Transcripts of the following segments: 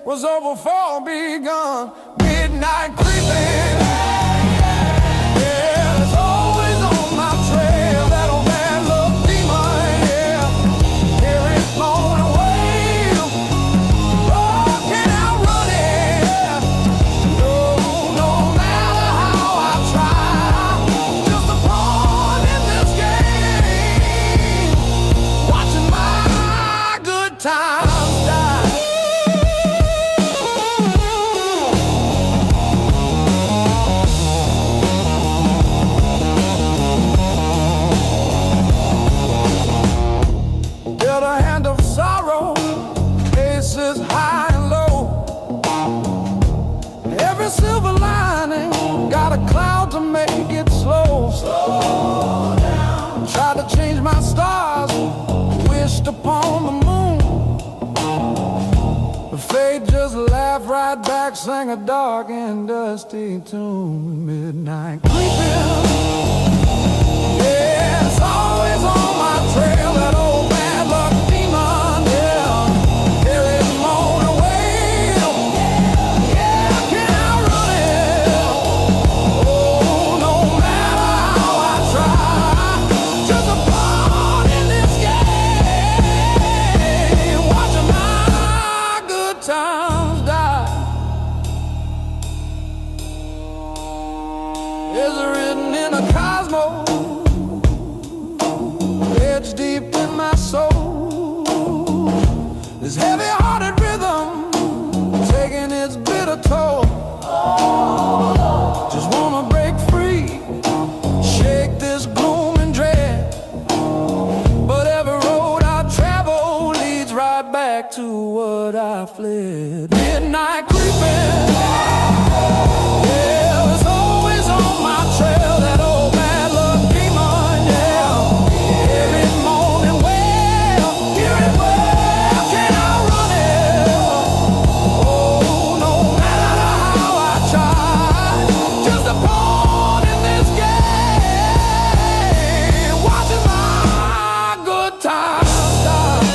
Was over for begun. Midnight creeping. Yeah, it's always on my trail. That old bad luck demon. Yeah, hear it blowing away. Oh, can't outrun it. No, no matter how I try, just a pawn in this game, watching my good times die. Silver lining, got a cloud to make it slow. Slow down. Tried to change my stars, wished upon the moon, but fate just laughed right back, sang a dark and dusty tune. Midnight creeping. Yeah, it's always on my trail. That old bad luck demon. Yeah, hear it moan away. Is written in a cosmos, etched deep in my soul. This heavy-hearted rhythm taking its bitter toll. Just wanna break free, shake this gloom and dread. But every road I travel leads right back to what I fled. Midnight creeping. Yeah, it's always on my trail. That old bad luck demon, yeah. Hear it moaning well, hear it well, can't outrun it. Oh, no matter how I try, just a pawn in this game, watching my good times die.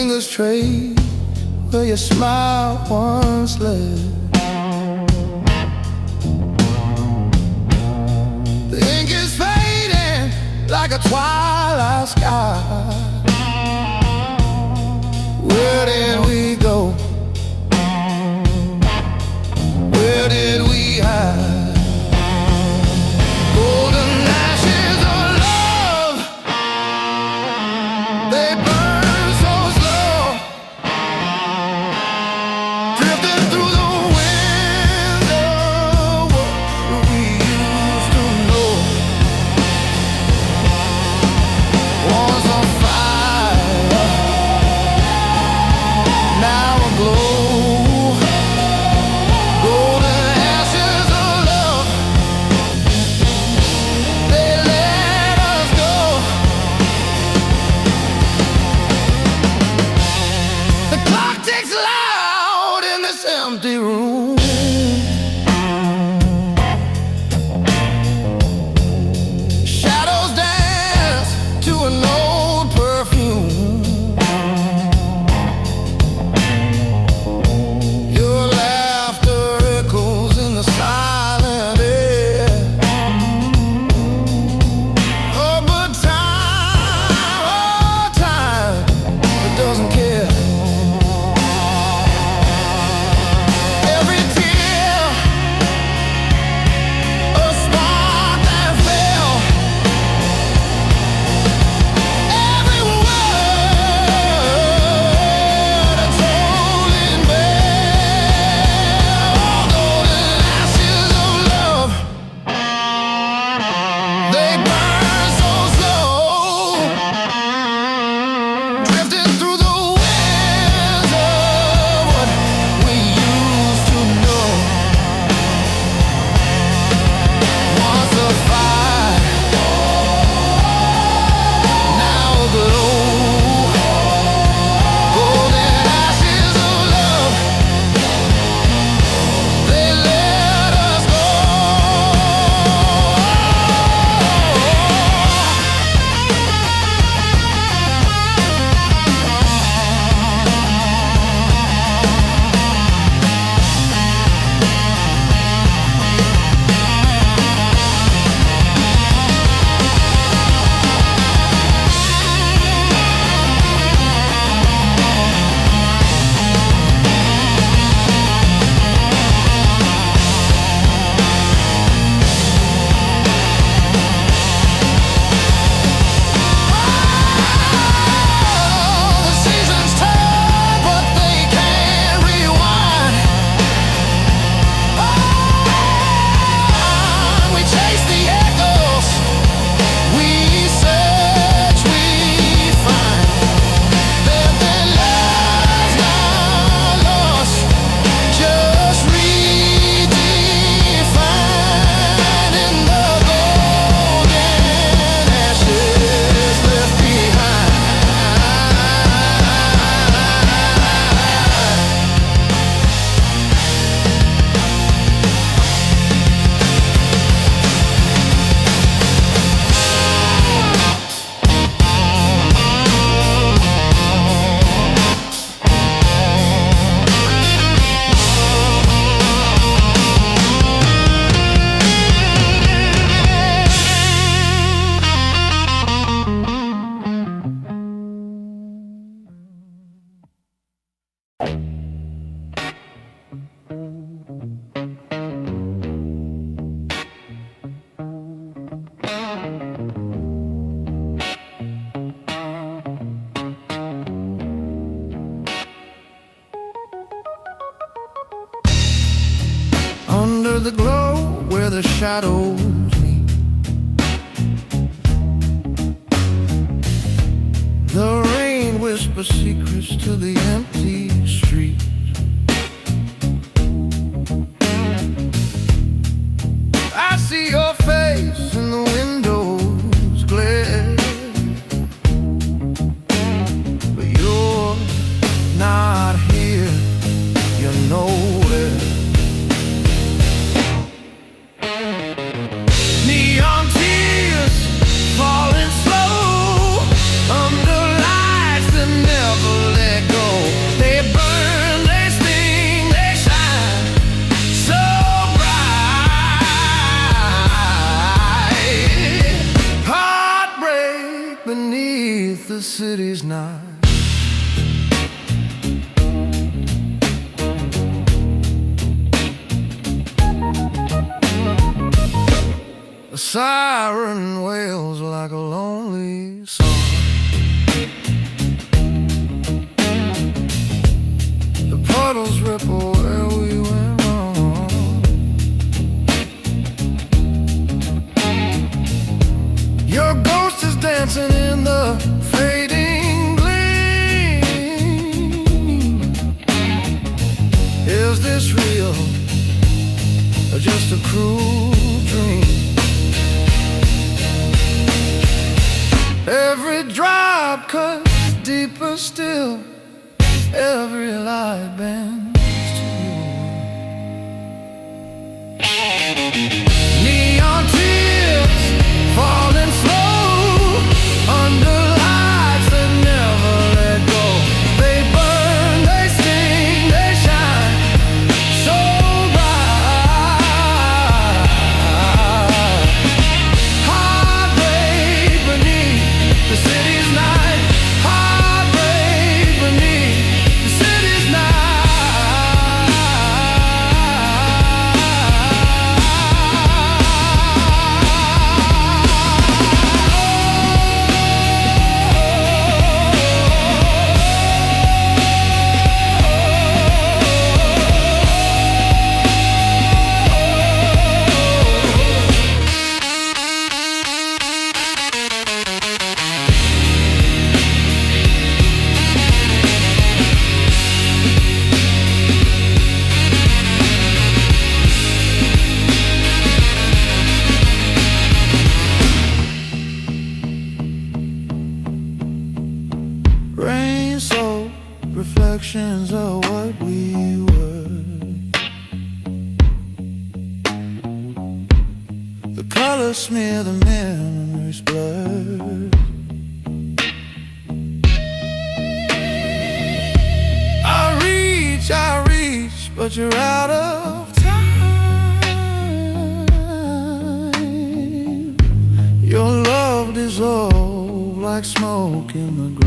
fingers trace where your smile once led. The ink is fading like a twilight sky. Where did we go? Where did we hide? Golden ashes of love, they burn so slow, drifting through the wind of what we used to know. Once on fire, now aglow. Golden ashes of love, they let us go. The clock ticks loud in this empty room. Shadows dance to an old perfume. Your laughter echoes in the silent air. Oh, but time, it doesn't care. Every tear, a spark that fell. Every word, a tolling bell. Golden ashes of love, they burn so slow, drifting through the winds of what we used to know. Once a fire, now aglow. Golden ashes of love, they let us go. The seasons turn, but they can't rewind. We chase the echoes, we search, we find. There've been lives not lost, just redefined in the golden ashes left behind. Under the glow where the shadows meet, the rain whispers secrets to the empty street. I see your face in the window's glare, but you're not here, you're nowhere. Neon tears falling slow under lights that never let siren wails like a lonely song. The puddles ripple where we went wrong. Your ghost is dancing in the fading gleam. Is this real or just a cruel dream? Every drop cuts deeper still, every light bends to you. Neon tears falling slow under lights that never let go. They burn, they sting, they shine so bright. Heartbreak beneath the city's night. Heartbreak beneath the city's night. Rain soaked reflections of what we were. The colors smear the memories blurred. I reach, but you're out of time. Your love dissolved like smoke in the ground.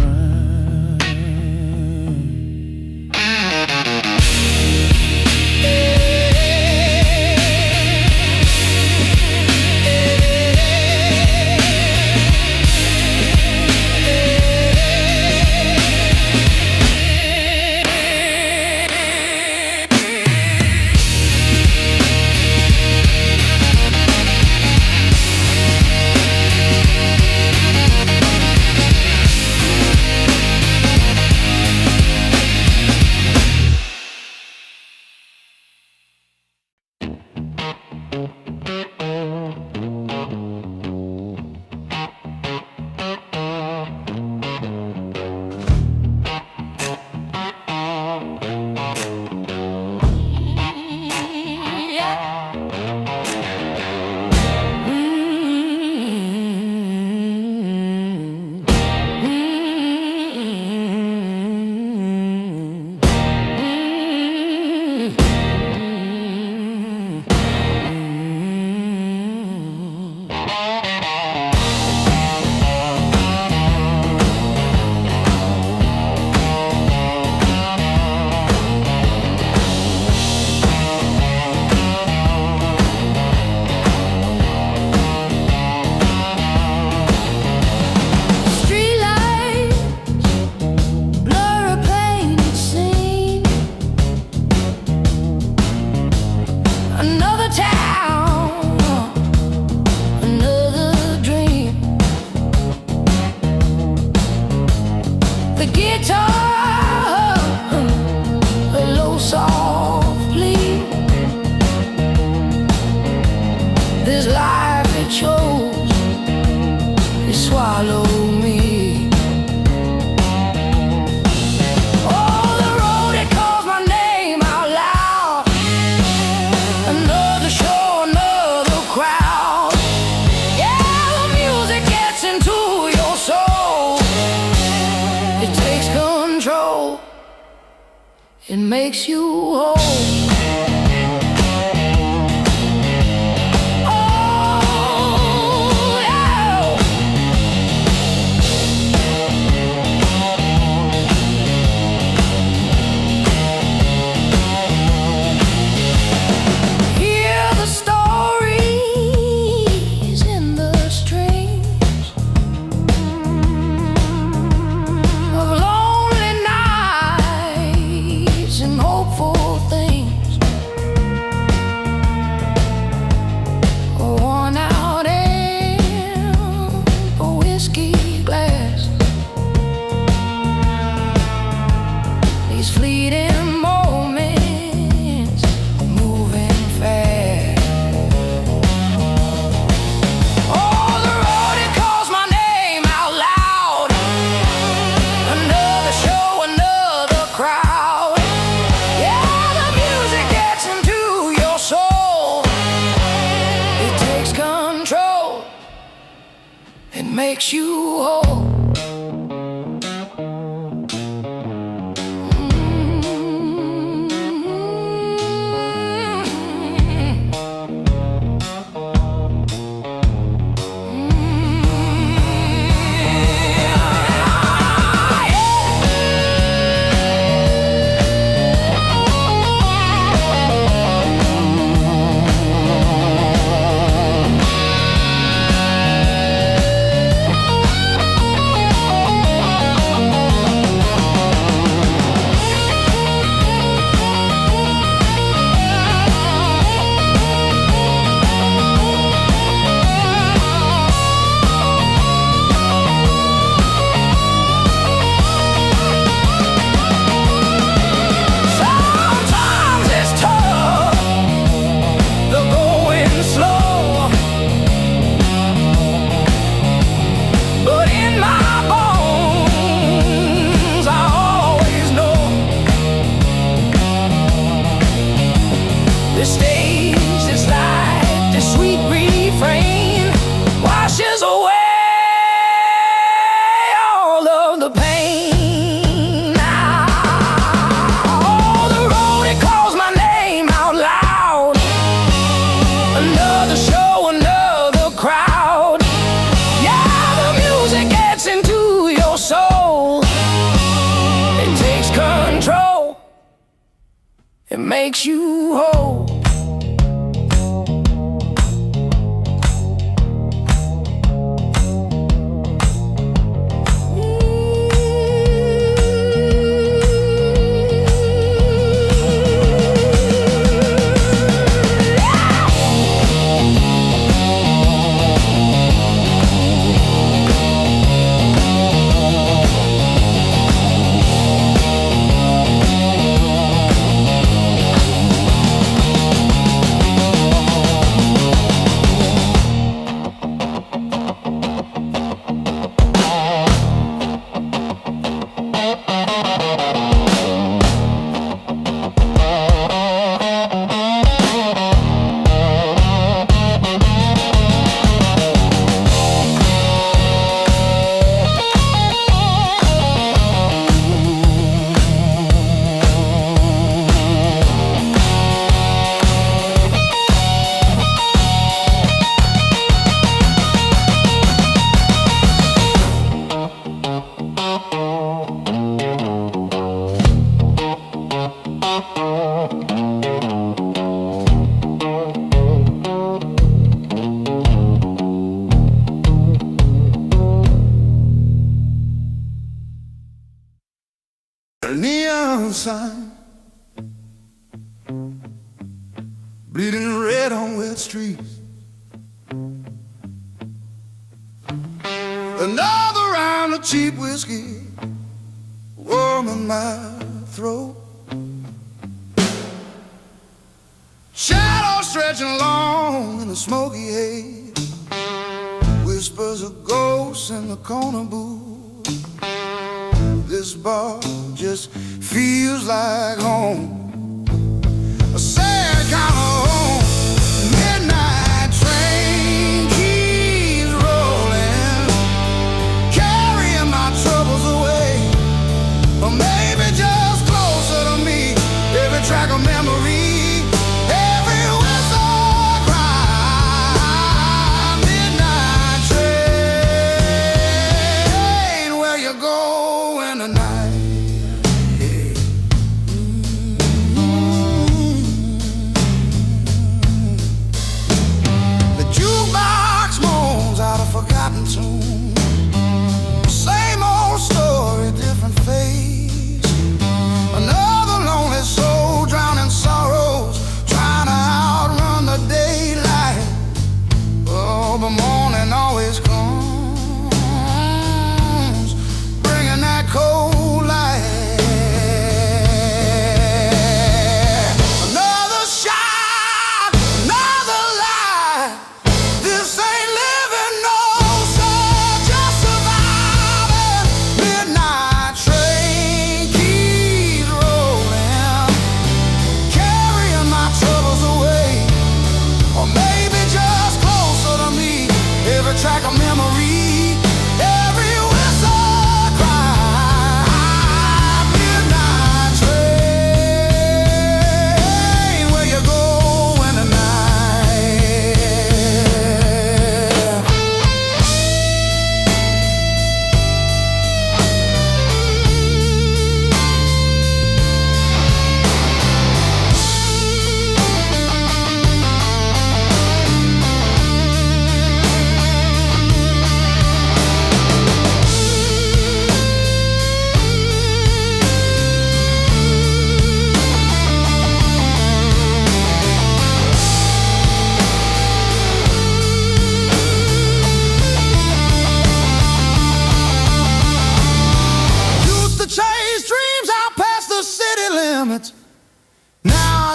This life it chose, it swallowed me. Oh, the road it calls my name out loud. Another show, another crowd. Yeah, the music gets into your soul. It takes control, it makes you whole. these fleeting moments, moving fast. Oh, the road, it calls my name out loud. Another show, another crowd. Yeah, the music gets into your soul. It takes control. It makes you whole. The stage is like the sweet refrain, washes away all of the pain. Oh, the road, it calls my name out loud. Another show, another crowd. Yeah, the music gets into your soul. It takes control. It makes you whole. Neon sign, bleeding red on wet streets. Another round of cheap whiskey, warming my throat. Shadows stretching along in the smoky haze, whispers of ghosts in the corner booth. This bar just feels like home, a sad kind of home. Midnight train keeps rolling, carrying my troubles away, or maybe just closer to me. Every track of memory, every whistle cry. Midnight train, where you going tonight?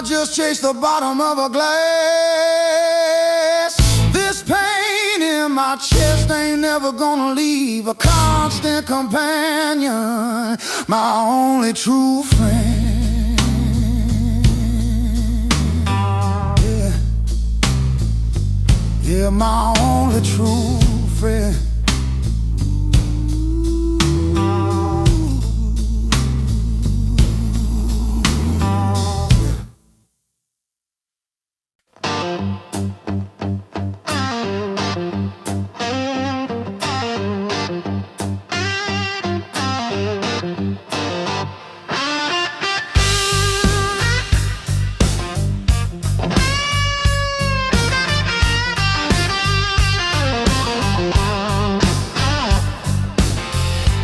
just chase the bottom of a glass. This pain in my chest ain't never gonna leave. A constant companion, my only true friend. Yeah, yeah, my only true friend.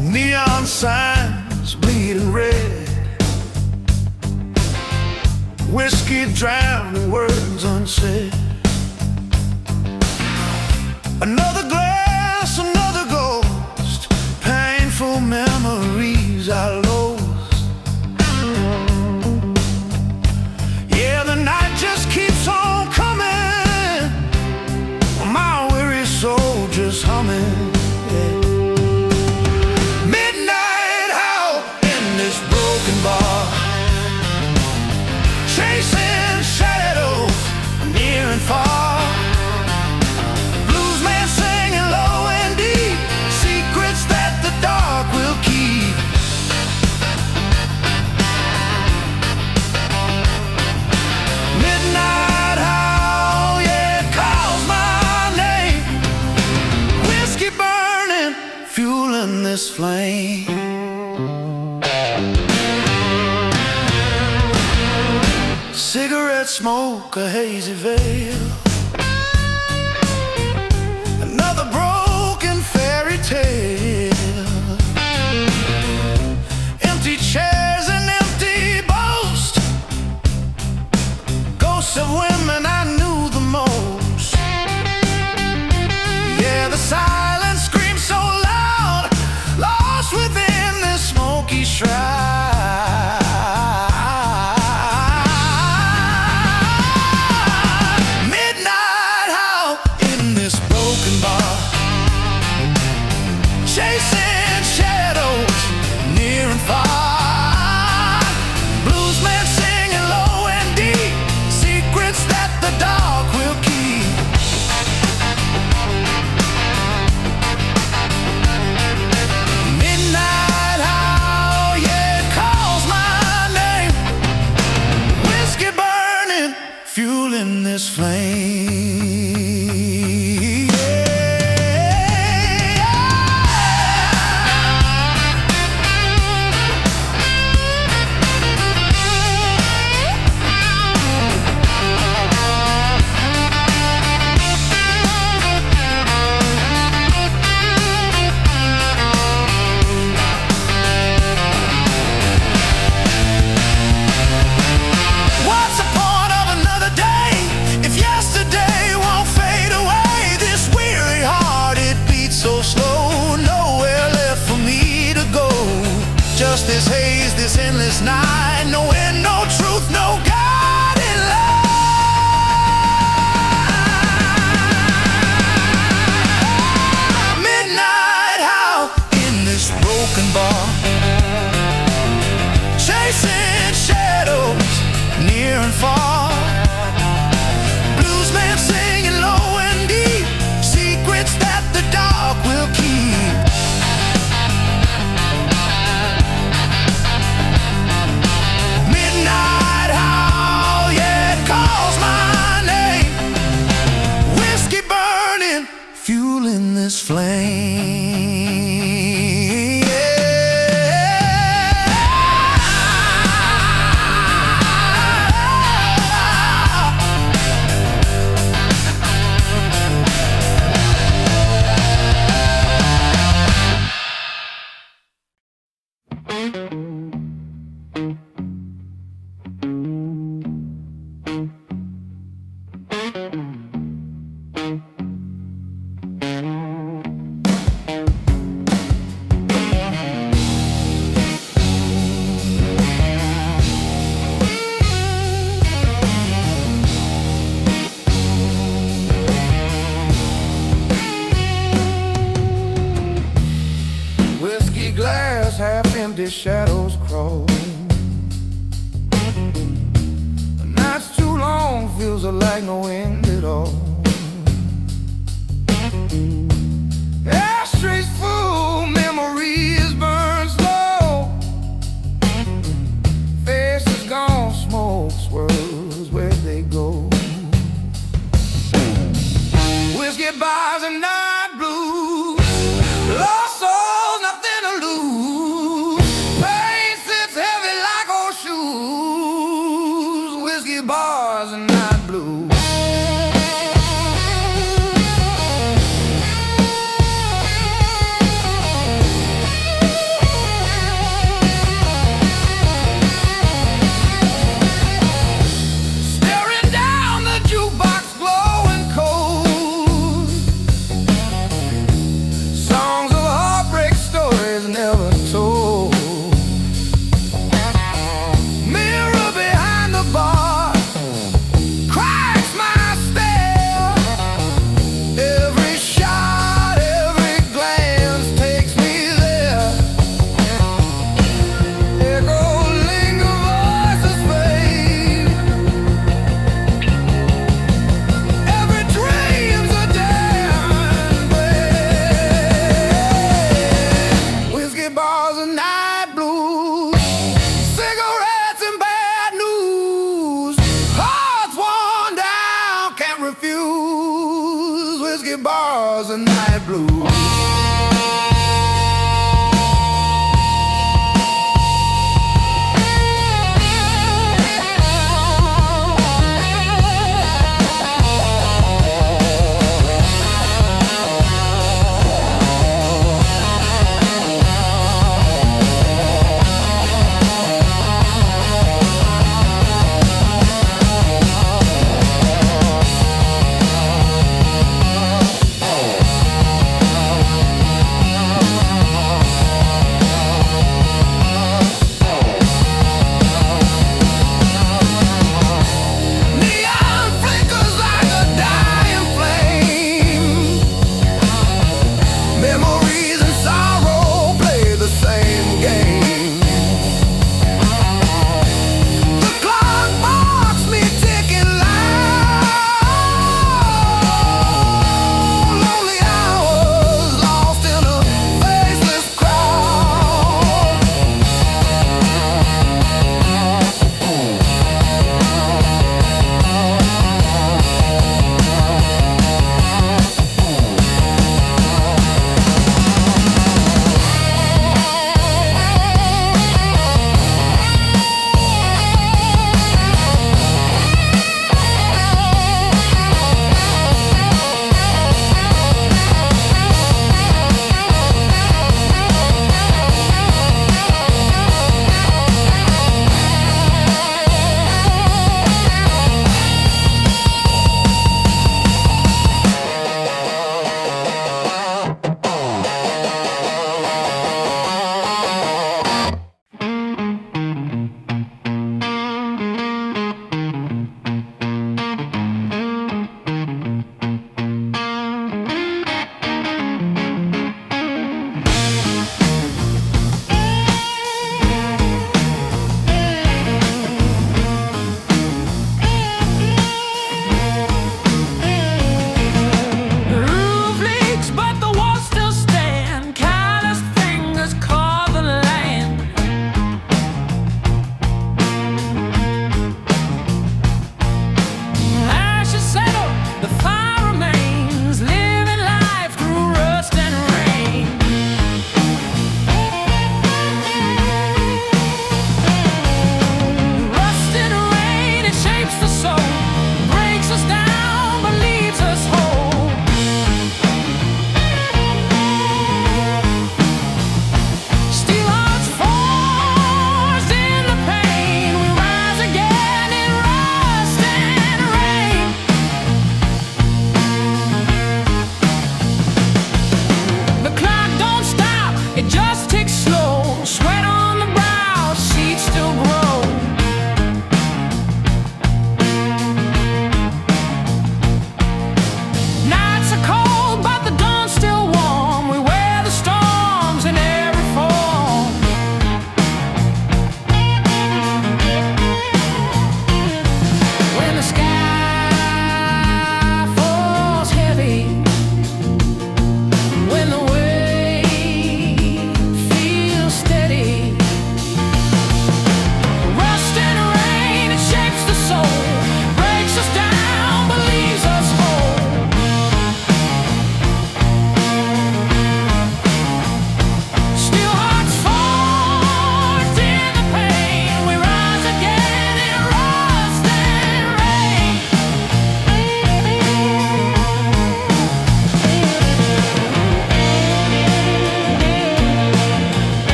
Neon signs bleeding red, whiskey drowning words unsaid. Another glass, another ghost, painful memories I lost. Yeah, the night just keeps on coming, my weary soul just humming. Chasing shadows near and far, blues man singing low and deep, secrets that the dark will keep. Midnight howl, yeah, it calls my name. Whiskey burning, fueling this flame. Cigarette smoke, a hazy veil, another broken fairy tale. Empty chairs and empty boast, ghosts of women I knew the most. Yeah, the silence screams so loud, lost within this smoky shroud. Chasing shadows near and far, blues man singing low and deep, secrets that the dark will keep. Midnight howl, yeah, it calls my name. Whiskey burning, fueling this flame. Just this haze, this endless night, no end, no truth, no guiding light. Midnight howl in this broken bar, chasing shadows near and far, blues man singing low and deep, secrets that the dark will keep. Fueling this flame. Yeah. where shadows crawl. The night's too long, feels like no end at all. Ashtrays full, memories burn slow. Faces gone, smoke swirls, where they go. Whiskey bars and night blues, lost souls, nothing to lose. Pain sits heavy like old shoes. Whiskey bars and night blues. Staring down the jukebox, glowing cold. Songs of heartbreak, stories never told. Mirror behind the bar,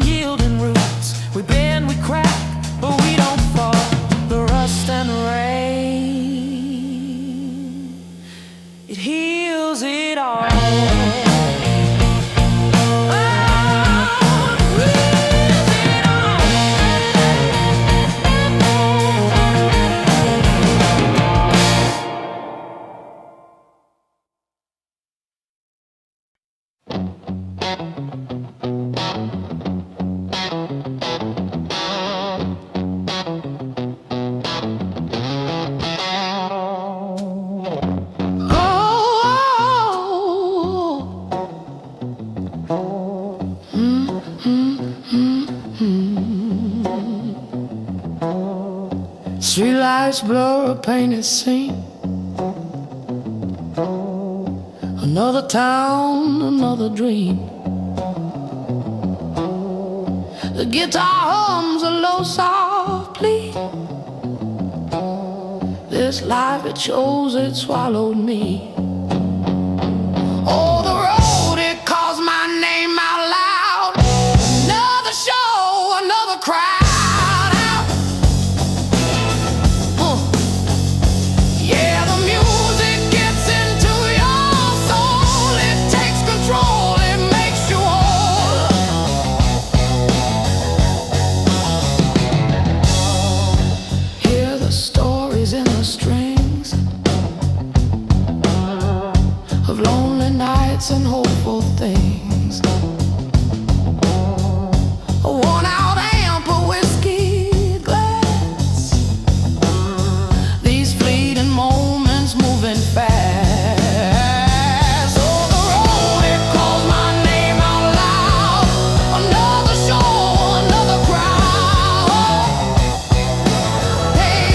unyielding roots. We bend, we crack, but we don't fall. The rust and rain, it heals it all. Streetlights blur a painted scene. Another town, another dream. The guitar hums a low, soft plea. This life, it shows it swallowed me. Oh, the road, it calls my name out loud. Another show, another crowd. Of lonely nights and hopeful things. A worn-out amp, a whiskey glass. These fleeting moments moving fast. Oh, the road, it calls my name out loud. Another show, another crowd. Hey,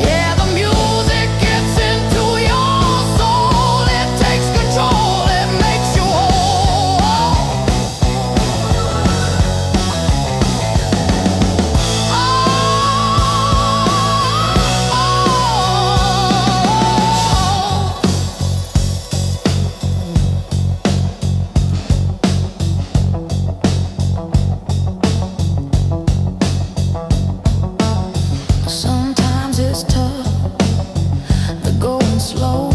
yeah, the music gets into your soul. It takes control, it makes you whole. Sometimes it's tough, the going slow,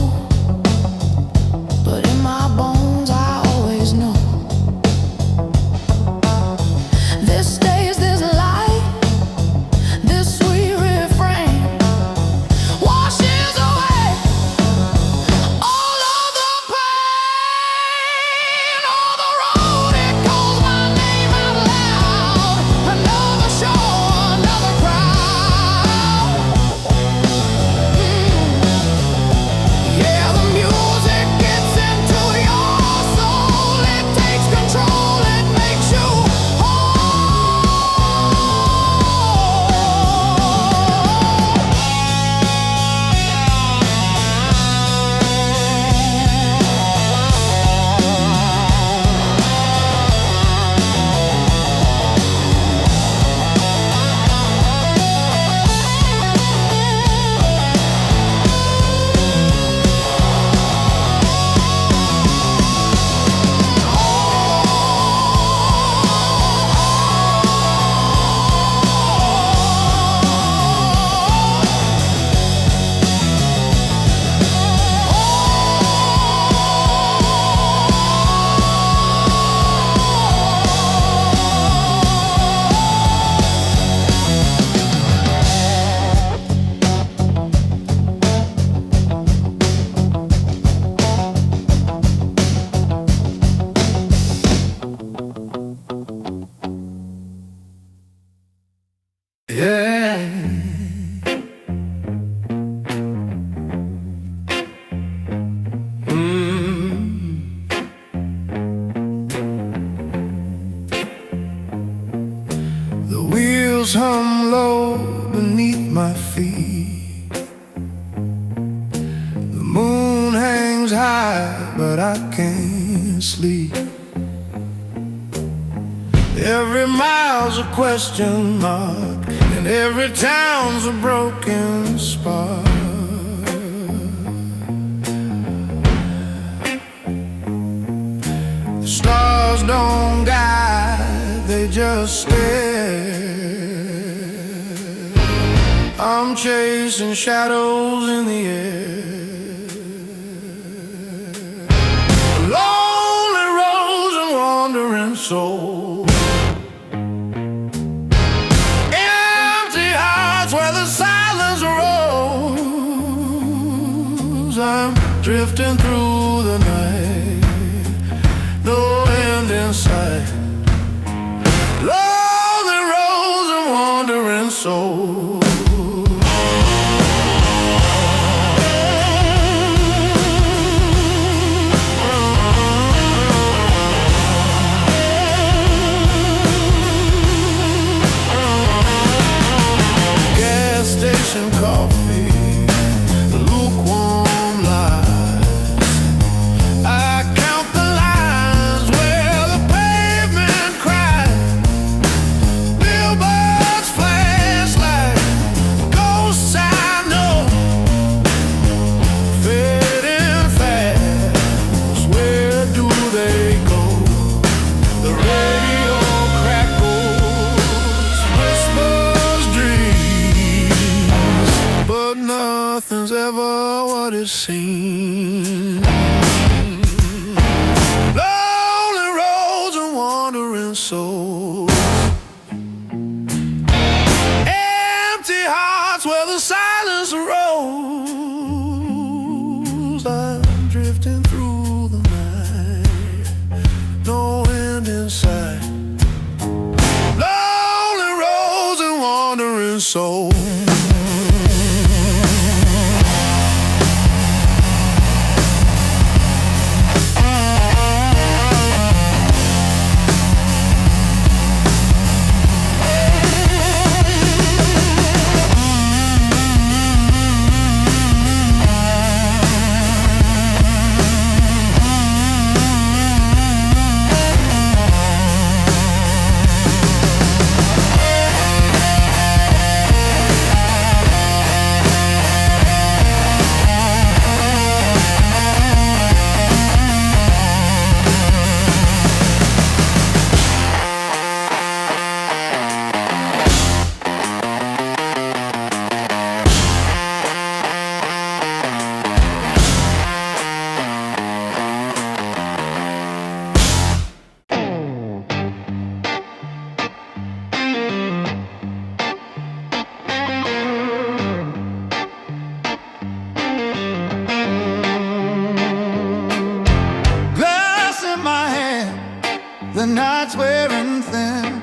but in my bones I always know this stays, this light, this sweet refrain washes away all of the pain. Oh, the road, it calls my name out loud. Another show, another crowd. Yeah, the music gets into your soul. It takes control, it makes you yeah. The wheels hum low beneath my feet. The moon hangs high, but I can't sleep. Every mile's a question mark, and every town's a broken spark. The stars don't guide just stare. I'm chasing shadows in the air. Lonely roads and wandering soul. Empty hearts where the silence rolls. I'm drifting through the night, no end in sight. Lonely roads and wandering soul. Station coffee, lukewarm lies. I count the lines where the pavement cries. Billboards flash like ghosts I know, fading fast. Where do they go? The radio crackles, whispers dreams, but nothing's ever what it seems. Lonely roads and wandering souls. Empty hearts where the silence rolls. I'm drifting through the night, no end in sight. Lonely roads and wandering souls. The night's wearing thin,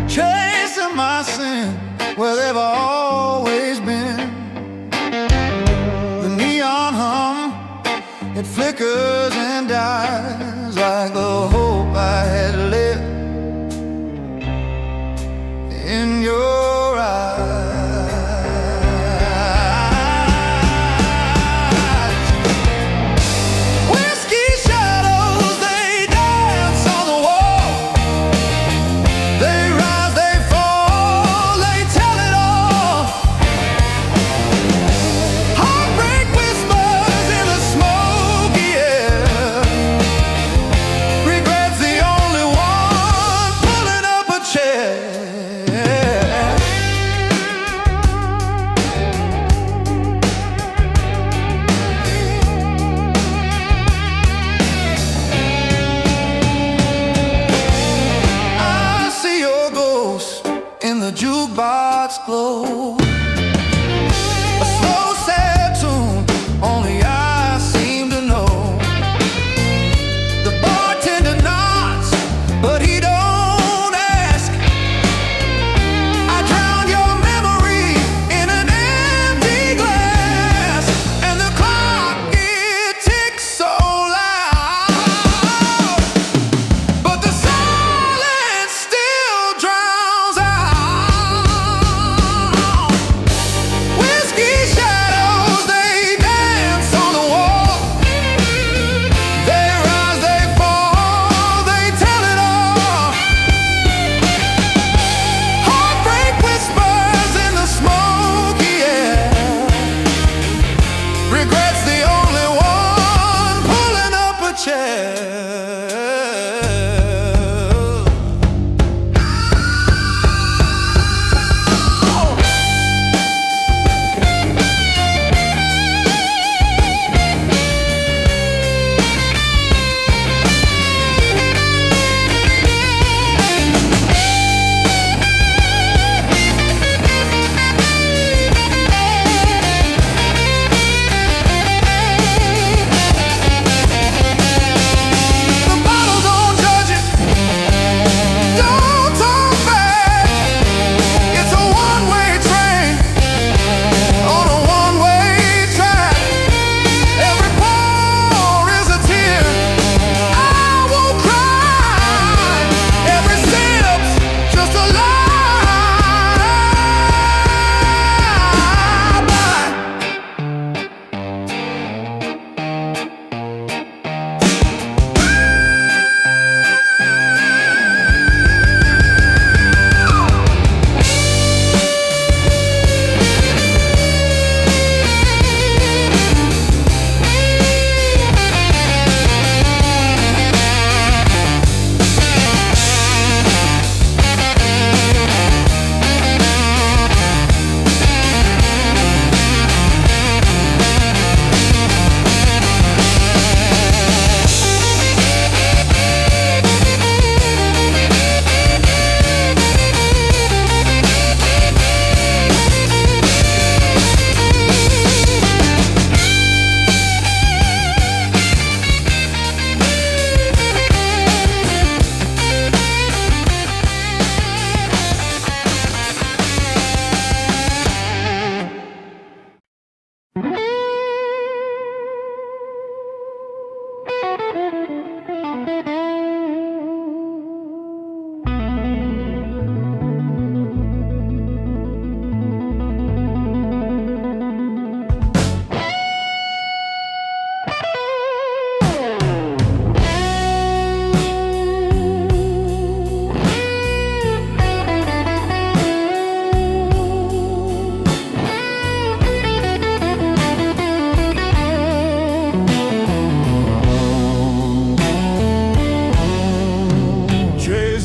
chasing my sin where they've always been. The neon hum, it flickers and dies like the hope I had lit in your eyes. Yeah.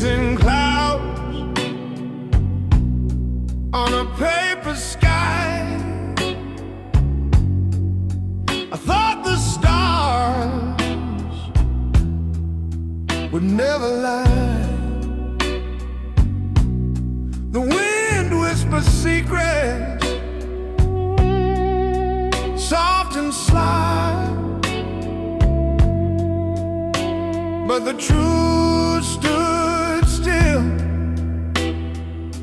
chasing clouds on a paper sky. I thought the stars would never lie. The wind whispers secrets, soft and sly, but the truth stood still,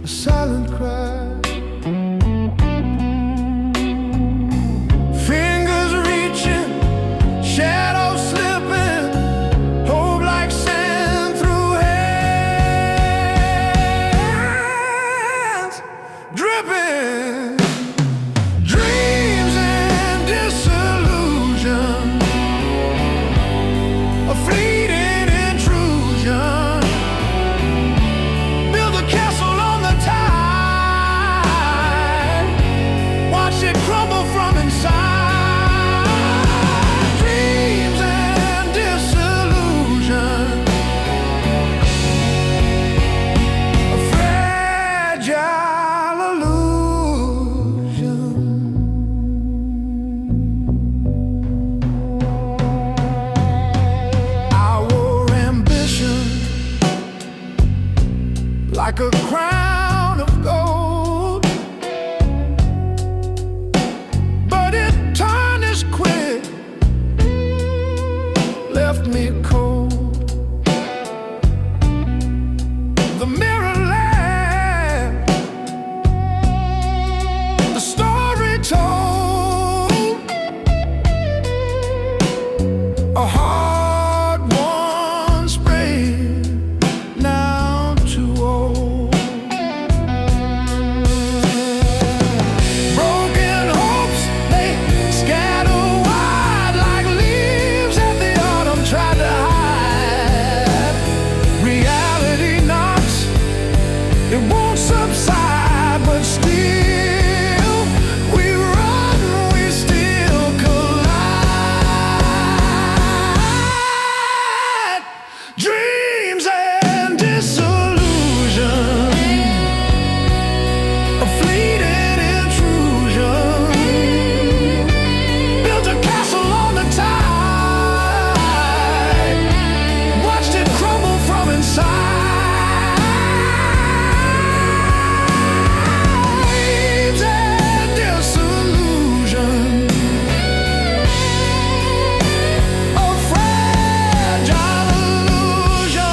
a silent cry. Fingers reaching, shadows slipping, hope like sand through hands, dripping. Dreams and disillusion, a fleeting intrusion, build a castle on the tide, watch it crumble from inside. Dreams and disillusion, a fragile illusion. Our ambition, like a crown of gold, but it tarnished quick, left me cold. The mirror lamp, the story told, a heart once brave, now too old. Broken hopes, they scatter wide like leaves that the autumn tried to hide. Reality knocks, it won't subside, but still we run, we still collide. Dreams and disillusion, a fleeting intrusion, built a castle on the tide, watched it crumble from inside. Dreams and disillusion, a fragile illusion.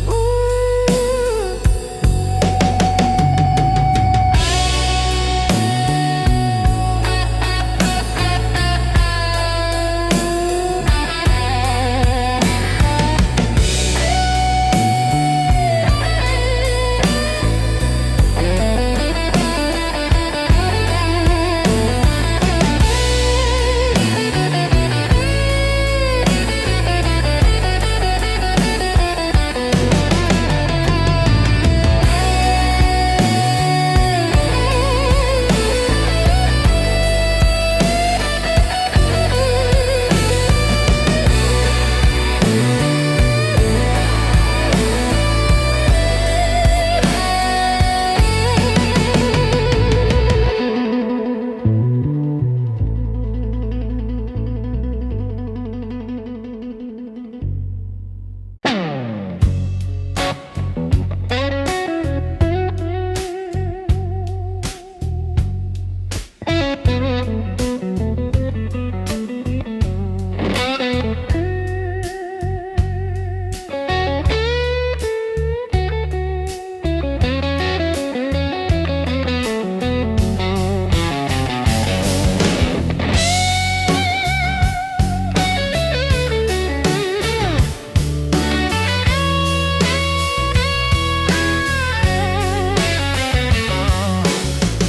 Ooh.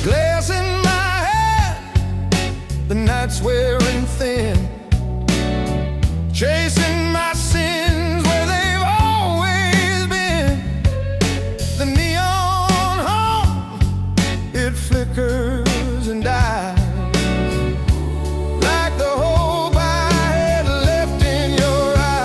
Glass in my head, the night's wearing thin, chasing my sins where they've always been. The neon hum, it flickers and dies, like the hope I had left in your eyes.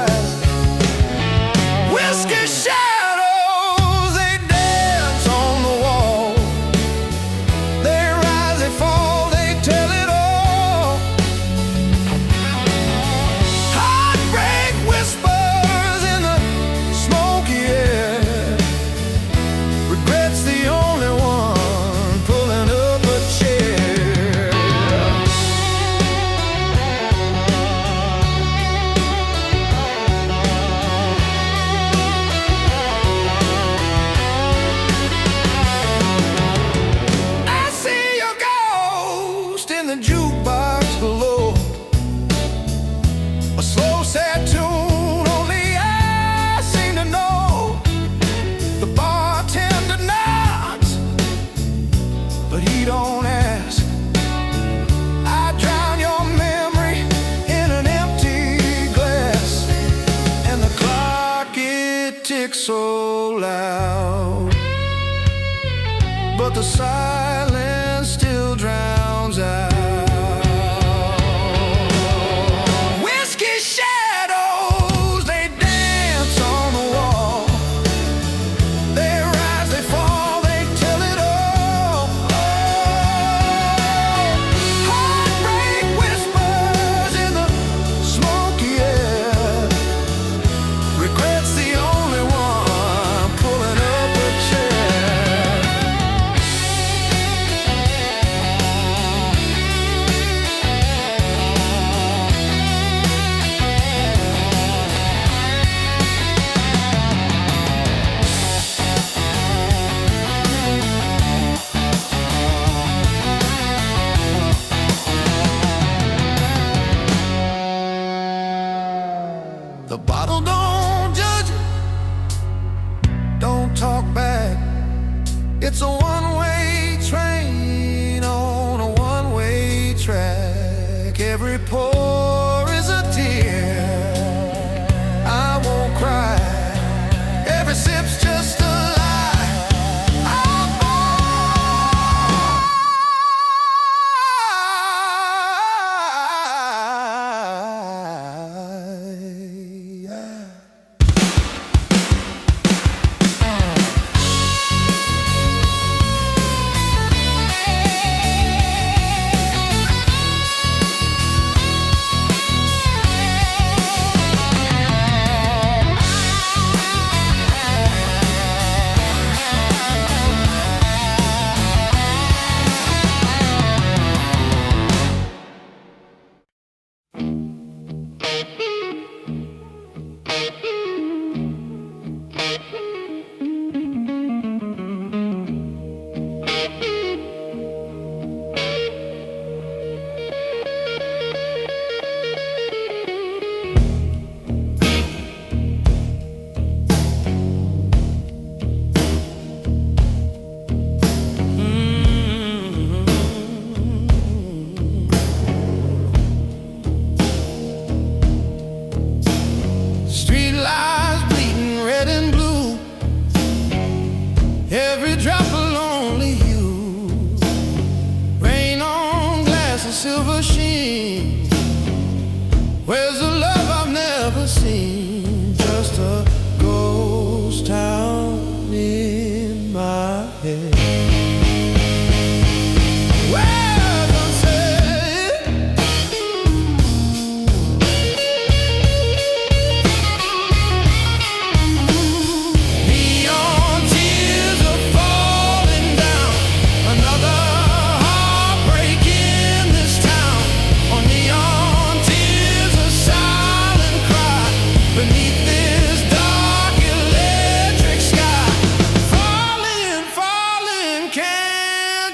music so loud, but the silence still drowns out. Whiskey shadows, they dance on the wall. They rise, they fall, they tell it all. Heartbreak whispers in the smoky air. Regret's the only one pulling up a chair. The bottle don't judge, don't talk back. It's a one-way train on a one-way track. Every pour is a tear. I won't cry. Every sip's just a lie. Street lights bleeding red and blue. Every drop a lonely hue. Rain on glass and silver sheen. Where's the love I've never seen? Just a ghost town in my head.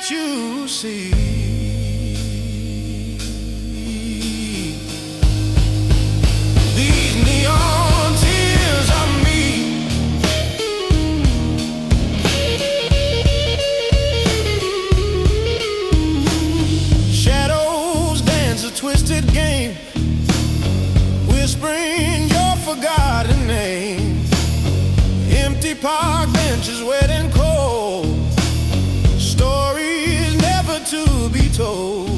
You see these neon tears on me. Shadows dance a twisted game, whispering your forgotten name. Empty park benches wet and cold, stories never to be told.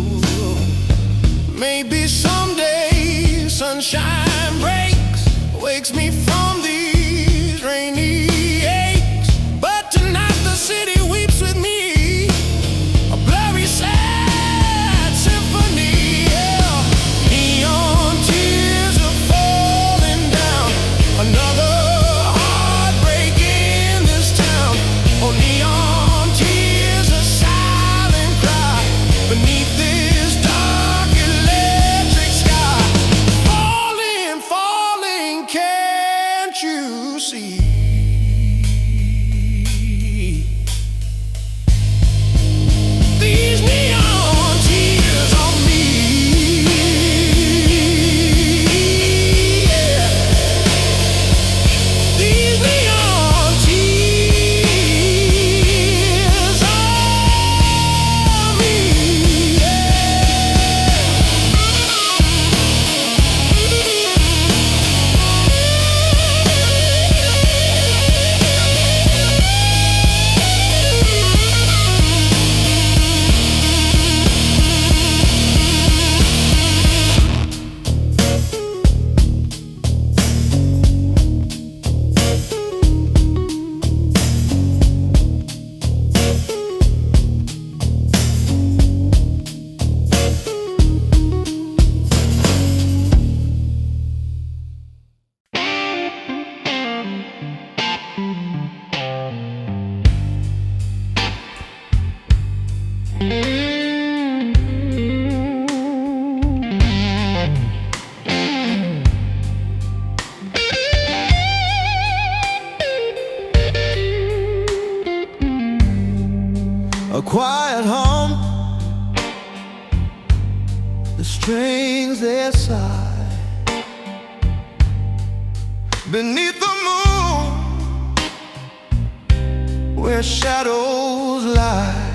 Maybe someday sunshine breaks, wakes me from these rainy aches. But tonight the city weeps with me, a blurry sad symphony. Yeah. Neon tears are falling down, another heartbreak in this town. Oh, neon tears, a silent cry beneath this dark electric sky. Falling, falling, can't you see? These neon tears on me. Yeah. These neon tears on me. Yeah. quiet hum, the strings they sigh beneath the moon where shadows lie.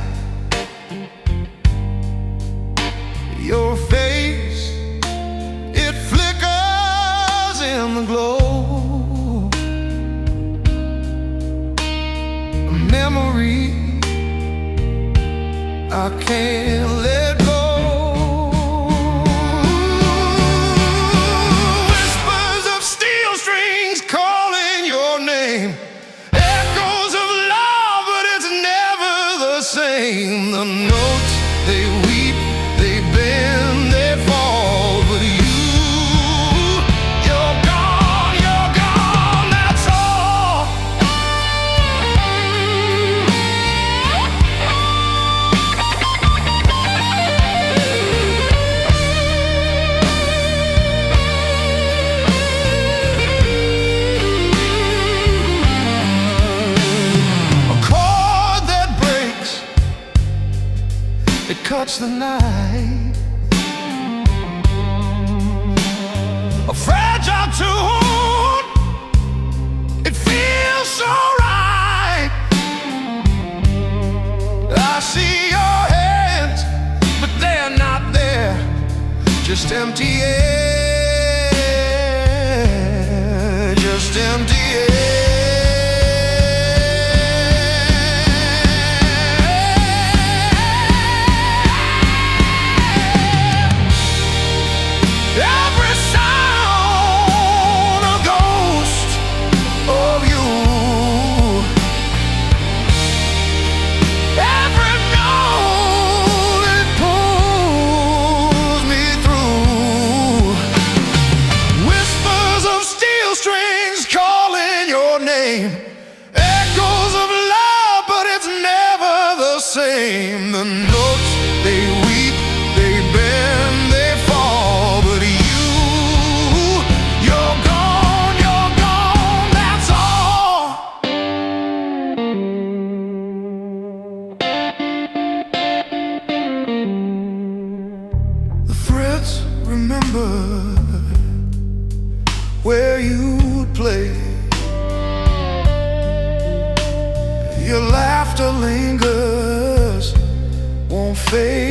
Your face, it flickers in the glow. A memory I can't let go. Whispers of steel strings calling your name, echoes of love, but it's never the same. The notes, they weep, they bend, they fall, but you're gone, that's all. It cuts the night, a fragile tune, it feels so right. I see your hands, but they're not there, just empty air, just empty air. Echoes of love, but it's never the same. The notes, they weep, they bend, they fall, but you're gone, that's all. The threads remember where you'd play. Your laughter lingers, won't fade.